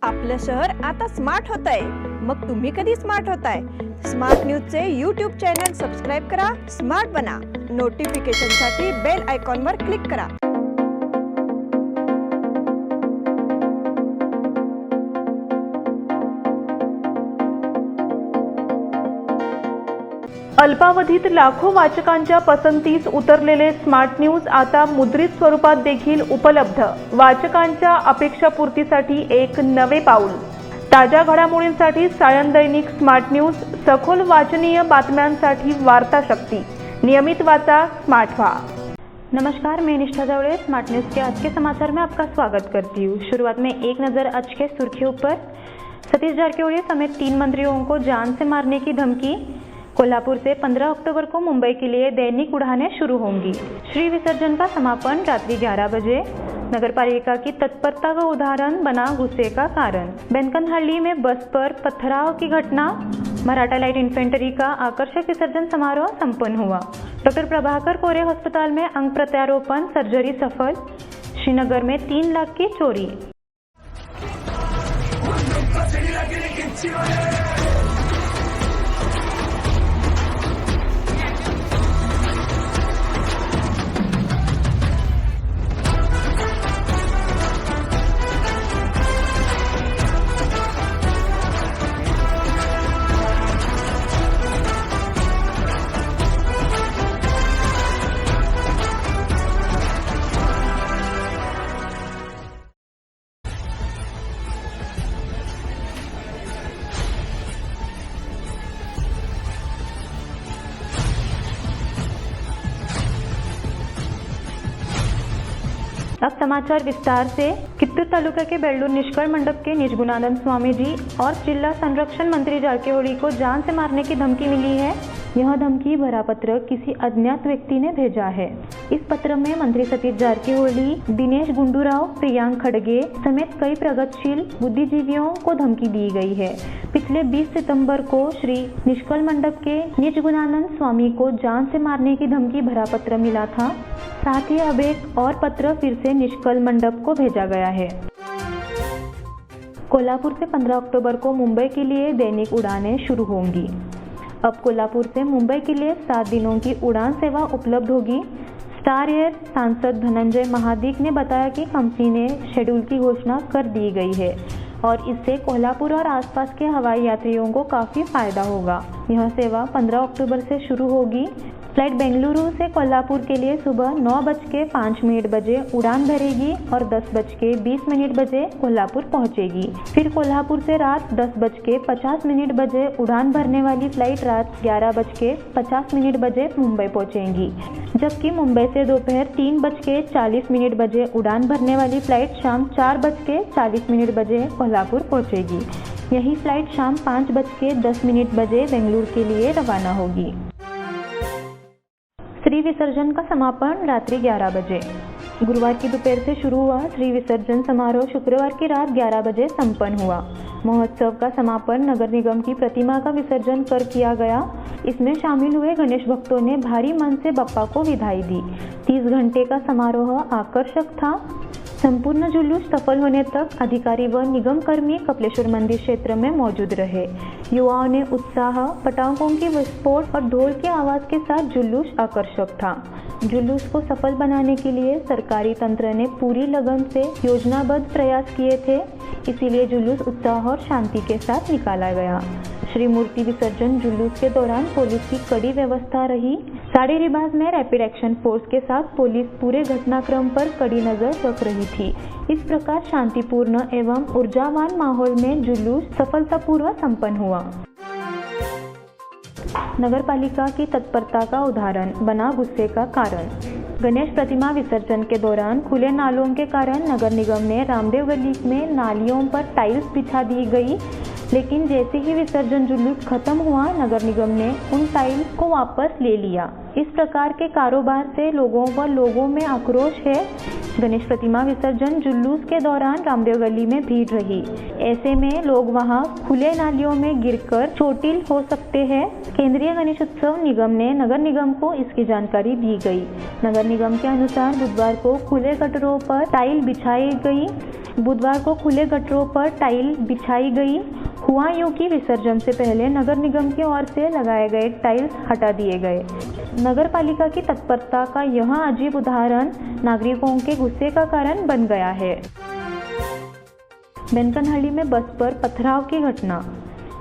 आपलं शहर आता स्मार्ट होतंय. मग तुम्ही कधी स्मार्ट होताय? स्मार्ट न्यूजचे यूट्यूब चॅनल सबस्क्राईब करा, स्मार्ट बना. नोटिफिकेशनसाठी बेल आयकॉनवर क्लिक करा. अल्पावधीत लाखो वाचकांच्या पसंतीस उतरलेले स्मार्ट न्यूज आता मुद्रित स्वरूपात देखील उपलब्ध. वाचकांच्या अपेक्षापूर्तीसाठी एक नवे पाऊल. ताज्या घडामोडींसाठी सायन दैनिक स्मार्ट न्यूज. सखोल वाचनीय बातम्यांसाठी वार्ता शक्ति. नियमित वाचा, स्मार्ट व्हा. नमस्कार, मैं निष्ठा दौड़े स्मार्ट न्यूज के आज के समाचार में आपका स्वागत करती हूँ. शुरुआत में एक नज़र आज के सुर्खियों पर. सतीश जारकिहोली समेत 3 मंत्रियों को जान से मारने की धमकी. कोल्हापुर से 15 अक्टूबर को मुंबई के लिए दैनिक उड़ानें शुरू होंगी. श्री विसर्जन का समापन रात्रि 11 बजे. नगरपालिका की तत्परता का उदाहरण बना गुस्से का कारण. बैंकनहल्ली में बस पर पथराव की घटना. मराठा लाइट इन्फेंट्री का आकर्षक विसर्जन समारोह संपन्न हुआ. डॉक्टर प्रभाकर कोरे अस्पताल में अंग प्रत्यारोपण सर्जरी सफल. श्रीनगर में 3 लाख की चोरी. अब समाचार विस्तार से. कित्तूर तालुका के बेल्लूर निष्कल मंडप के निजगुणानंद स्वामी जी और जिला संरक्षण मंत्री जारकिहोली को जान से मारने की धमकी मिली है. यह धमकी भरा पत्र किसी अज्ञात व्यक्ति ने भेजा है. इस पत्र में मंत्री सतीश जारकिहोली, दिनेश गुंडूराव, प्रियांक खड़गे समेत कई प्रगतिशील बुद्धिजीवियों को धमकी दी गई है. पिछले 20 सितंबर को श्री निष्कल मंडप के निजगुणानंद स्वामी को जान से मारने की धमकी भरा पत्र मिला था. साथ ही अब एक और पत्र फिर से निष्कल मंडप को भेजा गया है. कोल्हापुर से 15 अक्टूबर को मुंबई के लिए दैनिक उड़ानें शुरू होंगी. अब कोल्हापुर से मुंबई के लिए 7 दिनों की उड़ान सेवा उपलब्ध होगी. स्टार एयर सांसद धनंजय महादिक ने बताया कि कंपनी ने शेड्यूल की घोषणा कर दी गई है और इससे कोल्हापुर और आसपास के हवाई यात्रियों को काफ़ी फायदा होगा. यह सेवा 15 अक्टूबर से शुरू होगी. फ्लाइट बेंगलुरु से कोल्हापुर के लिए सुबह 9:05 बजे उड़ान भरेगी और 10:20 बजे कोल्हापुर पहुंचेगी. फिर कोल्हापुर से रात 10:50 बजे उड़ान भरने वाली फ्लाइट रात 11:50 बजे मुंबई पहुंचेगी. जबकि मुंबई से दोपहर 3:40 बजे उड़ान भरने वाली फ्लाइट शाम 4:40 बजे कोल्हापुर पहुंचेगी. यही फ्लाइट शाम 5:10 बजे बेंगलुरु के लिए रवाना होगी. श्री विसर्जन का समापन रात्रि 11 बजे. गुरुवार की दोपहर से शुरू हुआ श्री विसर्जन समारोह शुक्रवार की रात 11 बजे संपन्न हुआ. महोत्सव का समापन नगर निगम की प्रतिमा का विसर्जन कर किया गया. इसमें शामिल हुए गणेश भक्तों ने भारी मन से बप्पा को विदाई दी. 30 घंटे का समारोह आकर्षक था. संपूर्ण जुलूस सफल होने तक अधिकारी व निगम कर्मी कपिलेश्वर मंदिर क्षेत्र में मौजूद रहे. युवाओं ने उत्साह, पटाखों की विस्फोट और ढोल की आवाज़ के साथ जुलूस आकर्षक था. जुलूस को सफल बनाने के लिए सरकारी तंत्र ने पूरी लगन से योजनाबद्ध प्रयास किए थे. इसीलिए जुलूस उत्साह और शांति के साथ निकाला गया. श्री मूर्ति विसर्जन जुलूस के दौरान पुलिस की कड़ी व्यवस्था रही. साड़ी रिबाज में रैपिड एक्शन फोर्स के साथ पुलिस पूरे घटनाक्रम पर कड़ी नजर रख रही थी. इस प्रकार शांतिपूर्ण एवं ऊर्जावान माहौल में जुलूस सफलतापूर्वक संपन्न हुआ. नगरपालिका की तत्परता का उदाहरण बना गुस्से का कारण. गणेश प्रतिमा विसर्जन के दौरान खुले नालों के कारण नगर निगम ने रामदेव गली में नालियों पर टाइल्स बिछा दी गई. लेकिन जैसे ही विसर्जन जुलूस खत्म हुआ, नगर निगम ने उन टाइल्स को वापस ले लिया. इस प्रकार के कारोबार से लोगों में आक्रोश है. गणेश प्रतिमा विसर्जन जुलूस के दौरान रामदेव गली में भीड़ रही. ऐसे में लोग वहां खुले नालियों में गिरकर चोटिल हो सकते हैं. केंद्रीय गणेश उत्सव निगम ने नगर निगम को इसकी जानकारी दी गई. नगर निगम के अनुसार बुधवार को खुले गटरों पर टाइल बिछाई गई. बुधवार को खुले गटरों पर टाइल बिछाई गई। हुआ यूं कि विसर्जन से पहले नगर निगम की ओर से लगाए गए टाइल्स हटा दिए गए। नगर पालिका की तत्परता का यह अजीब उदाहरण नागरिकों के गुस्से का कारण बन गया है। बेनकनहल्ली में बस पर पथराव की घटना।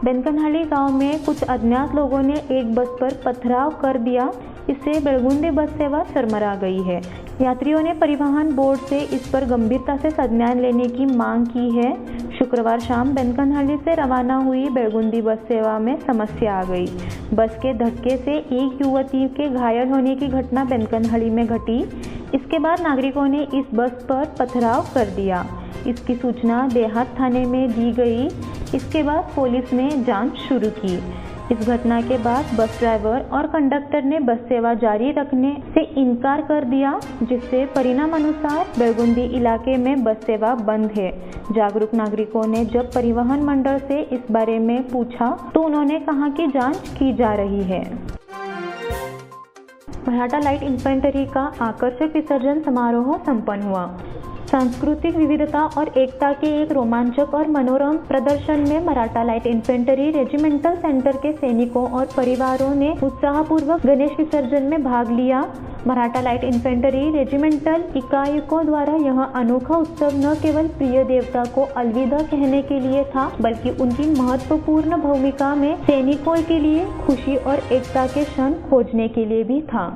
बेनकनहल्ली गांव में कुछ अज्ञात लोगों ने एक बस पर पथराव कर दिया। इससे बेलगुंदी बस सेवा चरमरा गई है। यात्रियों ने परिवहन बोर्ड से इस पर गंभीरता से संज्ञान लेने की मांग की है। शुक्रवार शाम बेनकनहल्ली से रवाना हुई बेलगुंदी बस सेवा में समस्या आ गई। बस के धक्के से एक युवती के घायल होने की घटना बेनकनहल्ली में घटी। इसके बाद नागरिकों ने इस बस पर पथराव कर दिया। इसकी सूचना देहात थाने में दी गई। इसके बाद पुलिस ने जांच शुरू की। इस घटना के बाद बस ड्राइवर और कंडक्टर ने बस सेवा जारी रखने से इनकार कर दिया, जिससे परिणाम अनुसार बेलगुंदी इलाके में बस सेवा बंद है। जागरूक नागरिकों ने जब परिवहन मंडल से इस बारे में पूछा तो उन्होंने कहा कि जांच की जा रही है। मराठा लाइट इन्फेंट्री का आकर्षक विसर्जन समारोह संपन्न हुआ। सांस्कृतिक विविधता और एकता के एक रोमांचक और मनोरम प्रदर्शन में Maratha light infantry regimental centre के सैनिकों और परिवारों ने उत्साहपूर्वक गणेश विसर्जन में भाग लिया। मराठा लाइट इन्फेंट्री रेजिमेंटल इकाइयों द्वारा यह अनोखा उत्सव न केवल प्रिय देवता को अलविदा कहने के लिए था, बल्कि उनकी महत्वपूर्ण भूमिका में सैनिकों के लिए खुशी और एकता के क्षण खोजने के लिए भी था।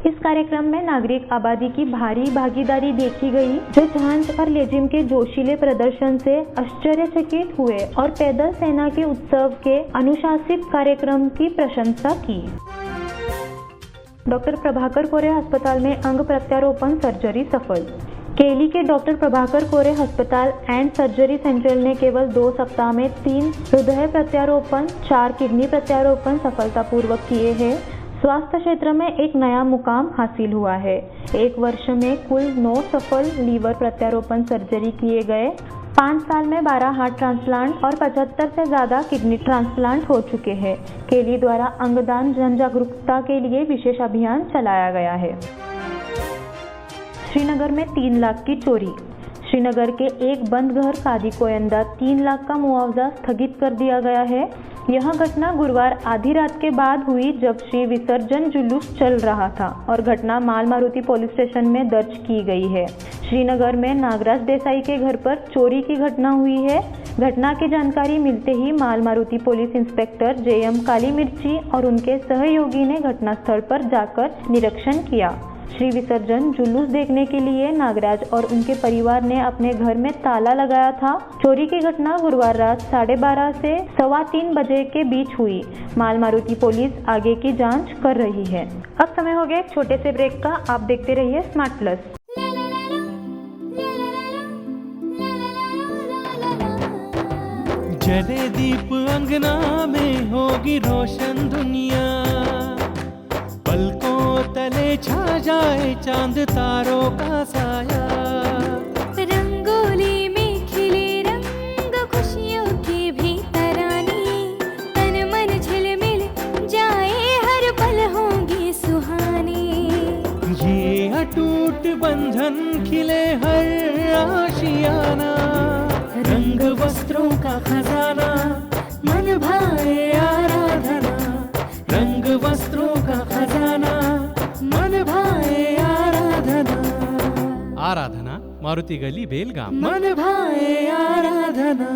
इस कार्यक्रम में नागरिक आबादी की भारी भागीदारी देखी गई, जो झांझ और लेजिम के जोशीले प्रदर्शन से आश्चर्यचकित हुए और पैदल सेना के उत्सव के अनुशासित कार्यक्रम की प्रशंसा की। डॉक्टर प्रभाकर कोरे अस्पताल में अंग प्रत्यारोपण सर्जरी सफल। केली के डॉक्टर प्रभाकर कोरे अस्पताल एंड सर्जरी सेंटर ने केवल 2 सप्ताह में 3 हृदय प्रत्यारोपण, 4 किडनी प्रत्यारोपण सफलतापूर्वक किए हैं। स्वास्थ्य क्षेत्र में एक नया मुकाम हासिल हुआ है। एक वर्ष में कुल 9 सफल लीवर प्रत्यारोपण सर्जरी किए गए। 5 साल में 12 हार्ट ट्रांसप्लांट और 75 से ज़्यादा किडनी ट्रांसप्लांट हो चुके हैं। केली द्वारा अंगदान जन जागरूकता के लिए विशेष अभियान चलाया गया है। श्रीनगर में 3 लाख की चोरी। श्रीनगर के एक बंद घर कादी कोयंदा 3 लाख का मुआवजा स्थगित कर दिया गया है। यह घटना गुरुवार आधी रात के बाद हुई, जब श्री विसर्जन जुलूस चल रहा था और घटना माल मारुति पुलिस स्टेशन में दर्ज की गई है। श्रीनगर में नागराज देसाई के घर पर चोरी की घटना हुई है। घटना की जानकारी मिलते ही माल मारुति पुलिस इंस्पेक्टर JM काली मिर्ची और उनके सहयोगी ने घटनास्थल पर जाकर निरीक्षण किया। श्री विसर्जन जुलूस देखने के लिए नागराज और उनके परिवार ने अपने घर में ताला लगाया था। चोरी की घटना गुरुवार रात 12:30 से 3:15 बजे के बीच हुई। माल मारुति पुलिस आगे की जांच कर रही है। अब समय हो गया एक छोटे से ब्रेक का। आप देखते रहिए स्मार्ट प्लस। जले दीप अंगना में होगी रोशन दुनिया, पलकों तले छा जाए चांद तारों का साया। रंगोली में खिले रंग खुशियों की भी तरानी, तन मन झिलमिल जाए हर पल होंगी सुहानी। ये अटूट बंधन खिले हर आशियाना, रंग वस्त्रों का खजाना मन भाए आराधना। रंग वस्त्रों का खजाना मन भाए आराधना। आराधना मारुति गली बेलगाम। मन भाए आराधना।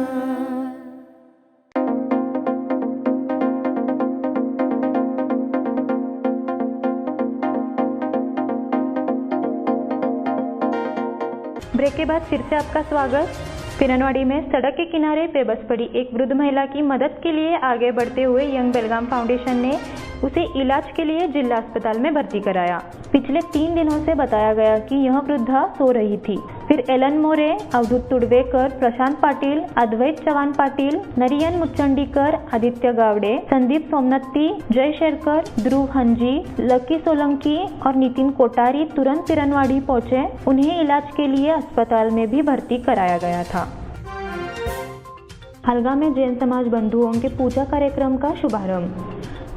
ब्रेक के बाद फिर से आपका स्वागत। किरणवाड़ी में सड़क के किनारे बेबस पड़ी एक वृद्ध महिला की मदद के लिए आगे बढ़ते हुए यंग बेलगाम फाउंडेशन ने उसे इलाज के लिए जिला अस्पताल में भर्ती कराया। पिछले 3 दिनों से बताया गया कि यह वृद्धा सो रही थी। फिर एलन मोरे, अवधूत तुड़वेकर, प्रशांत पाटिल, अद्वैत चव्हाण पाटिल, नरियन मुच्चंडीकर, आदित्य गावड़े, संदीप सोमनत्ती, जय शेरकर, ध्रुव हंजी, लकी सोलंकी और नितिन कोटारी तुरंत किरणवाड़ी पहुंचे। उन्हें इलाज के लिए अस्पताल में भी भर्ती कराया गया था। हलगा में जैन समाज बंधुओं के पूजा कार्यक्रम का शुभारंभ।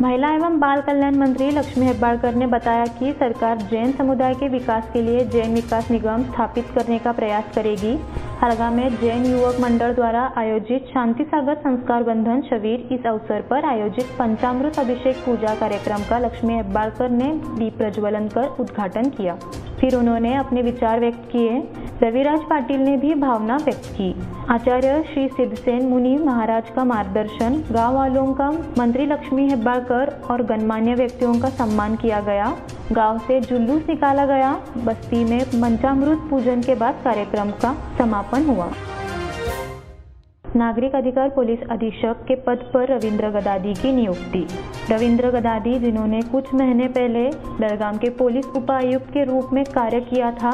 महिला एवं बाल कल्याण मंत्री लक्ष्मी हेब्बाळकर ने बताया कि सरकार जैन समुदाय के विकास के लिए जैन विकास निगम स्थापित करने का प्रयास करेगी। हलगा में जैन युवक मंडल द्वारा आयोजित शांति सागर संस्कार बंधन शिविर। इस अवसर पर आयोजित पंचामृत अभिषेक पूजा कार्यक्रम का लक्ष्मी हेब्बाळकर ने दीप प्रज्वलन कर उद्घाटन किया। फिर उन्होंने अपने विचार व्यक्त किए। रविराज पाटिल ने भी भावना व्यक्त की। आचार्य श्री सिद्धसेन मुनि महाराज का मार्गदर्शन, गांव वालों का, मंत्री लक्ष्मी हेब्बाळकर और गणमान्य व्यक्तियों का सम्मान किया गया। गांव से जुलूस निकाला गया। बस्ती में पंचामृत पूजन के बाद कार्यक्रम का समापन हुआ। नागरिक अधिकार पुलिस अधीक्षक के पद पर रविंद्र गदादी की नियुक्ति। रविंद्र गदादी, जिन्होंने कुछ महीने पहले बेलगाम के पुलिस उपायुक्त के रूप में कार्य किया था,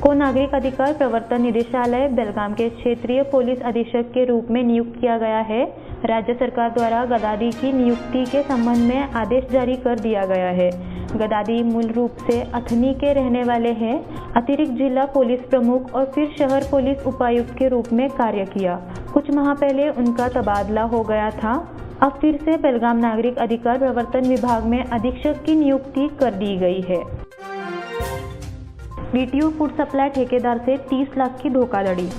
को नागरिक अधिकार प्रवर्तन निदेशालय बेलगाम के क्षेत्रीय पुलिस अधीक्षक के रूप में नियुक्त किया गया है। राज्य सरकार द्वारा गदादी की नियुक्ति के संबंध में आदेश जारी कर दिया गया है। गदादी मूल रूप से अथनी के रहने वाले हैं। अतिरिक्त जिला पुलिस प्रमुख और फिर शहर पुलिस उपायुक्त के रूप में कार्य किया। कुछ माह पहले उनका तबादला हो गया था। अब फिर से बेलगाम नागरिक अधिकार प्रवर्तन विभाग में अधीक्षक की नियुक्ति कर दी गई है। बीटीयू फूड सप्लाई ठेकेदार से 30 लाख की धोखाधड़ी।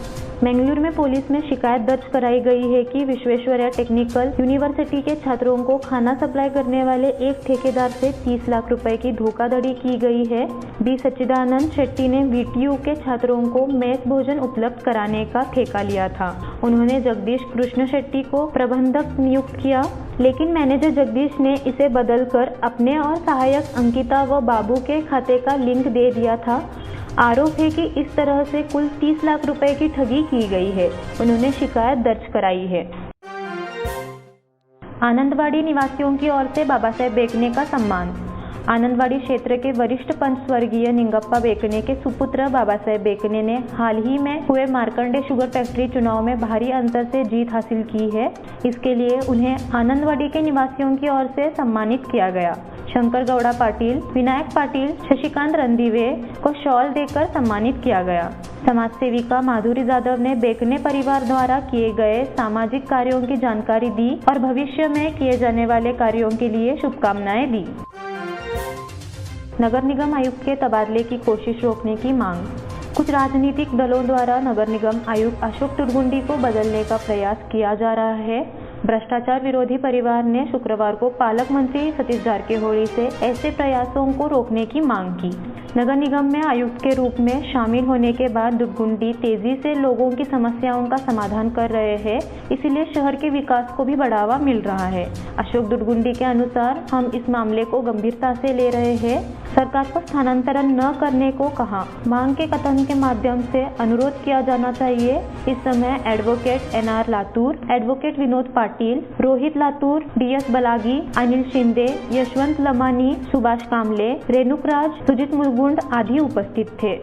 मंगलुरु में पुलिस में शिकायत दर्ज कराई गई है कि विश्वेश्वरैया टेक्निकल यूनिवर्सिटी के छात्रों को खाना सप्लाई करने वाले एक ठेकेदार से 30 लाख रुपए की धोखाधड़ी की गई है। बी सच्चिदानंद शेट्टी ने बीटीयू के छात्रों को मेस भोजन उपलब्ध कराने का ठेका लिया था। उन्होंने जगदीश कृष्ण शेट्टी को प्रबंधक नियुक्त किया, लेकिन मैनेजर जगदीश ने इसे बदलकर अपने और सहायक अंकिता व बाबू के खाते का लिंक दे दिया था। आरोप है कि इस तरह से कुल 30 लाख रुपए की ठगी की गई है। उन्होंने शिकायत दर्ज कराई है। आनंदवाड़ी निवासियों की ओर से बाबा साहेब बेकने का सम्मान। आनंदवाड़ी क्षेत्र के वरिष्ठ पंच स्वर्गीय निंगप्पा बेकने के सुपुत्र बाबा साहेब बेकने ने हाल ही में हुए मार्कंडे शुगर फैक्ट्री चुनाव में भारी अंतर से जीत हासिल की है। इसके लिए उन्हें आनंदवाड़ी के निवासियों की ओर से सम्मानित किया गया। शंकर गौड़ा पाटिल, विनायक पाटिल, शशिकांत रंधीवे को शॉल देकर सम्मानित किया गया। समाज सेविका माधुरी जाधव ने बेकने परिवार द्वारा किए गए सामाजिक कार्यों की जानकारी दी और भविष्य में किए जाने वाले कार्यों के लिए शुभकामनाएं दी। नगर निगम आयुक्त के तबादले की कोशिश रोकने की मांग। कुछ राजनीतिक दलों द्वारा नगर निगम आयुक्त अशोक तुरगुंडी को बदलने का प्रयास किया जा रहा है। भ्रष्टाचार विरोधी परिवार ने शुक्रवार को पालक मंत्री सतीश जारकिहोली से ऐसे प्रयासों को रोकने की मांग की। नगर निगम में आयुक्त के रूप में शामिल होने के बाद दुर्गुंडी तेजी से लोगों की समस्याओं का समाधान कर रहे हैं, इसलिए शहर के विकास को भी बढ़ावा मिल रहा है। अशोक दुर्गुंडी के अनुसार, हम इस मामले को गंभीरता से ले रहे हैं। सरकार को स्थानांतरण न करने को कहा। मांग के कथन के माध्यम से अनुरोध किया जाना चाहिए। इस समय advocate NR Latur, advocate Vinod Patil, Rohit Latur, DS Balagi, Anil Shinde, Yashwant Lamani, Subhash Kamale, Renuk Raj, Sujit Mulgund आदि उपस्थित थे।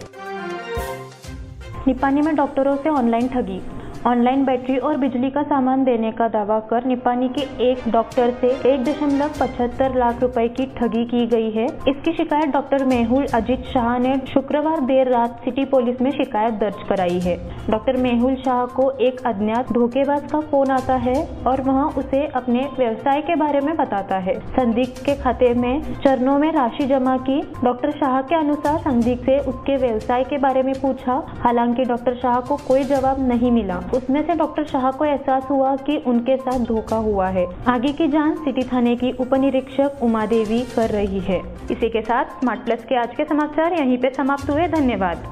निपानी में डॉक्टरों से ऑनलाइन ठगी। ऑनलाइन बैटरी और बिजली का सामान देने का दावा कर निपानी के एक डॉक्टर से 1.75 लाख रुपए की ठगी की गई है। इसकी शिकायत डॉक्टर मेहुल अजीत शाह ने शुक्रवार देर रात सिटी पुलिस में शिकायत दर्ज कराई है। डॉक्टर मेहुल शाह को एक अज्ञात धोखेबाज का फोन आता है और वह उसे अपने व्यवसाय के बारे में बताता है। संदिग्ध के खाते में चरणों में राशि जमा की। डॉक्टर शाह के अनुसार संदिग्ध से उसके व्यवसाय के बारे में पूछा। हालांकि डॉक्टर शाह को कोई जवाब नहीं मिला। उसमें से डॉक्टर शाह को एहसास हुआ कि उनके साथ धोखा हुआ है। आगे की जांच सिटी थाने की उपनिरीक्षक उमा देवी कर रही है। इसी के साथ स्मार्ट प्लस के आज के समाचार यहीं पे समाप्त हुए। धन्यवाद।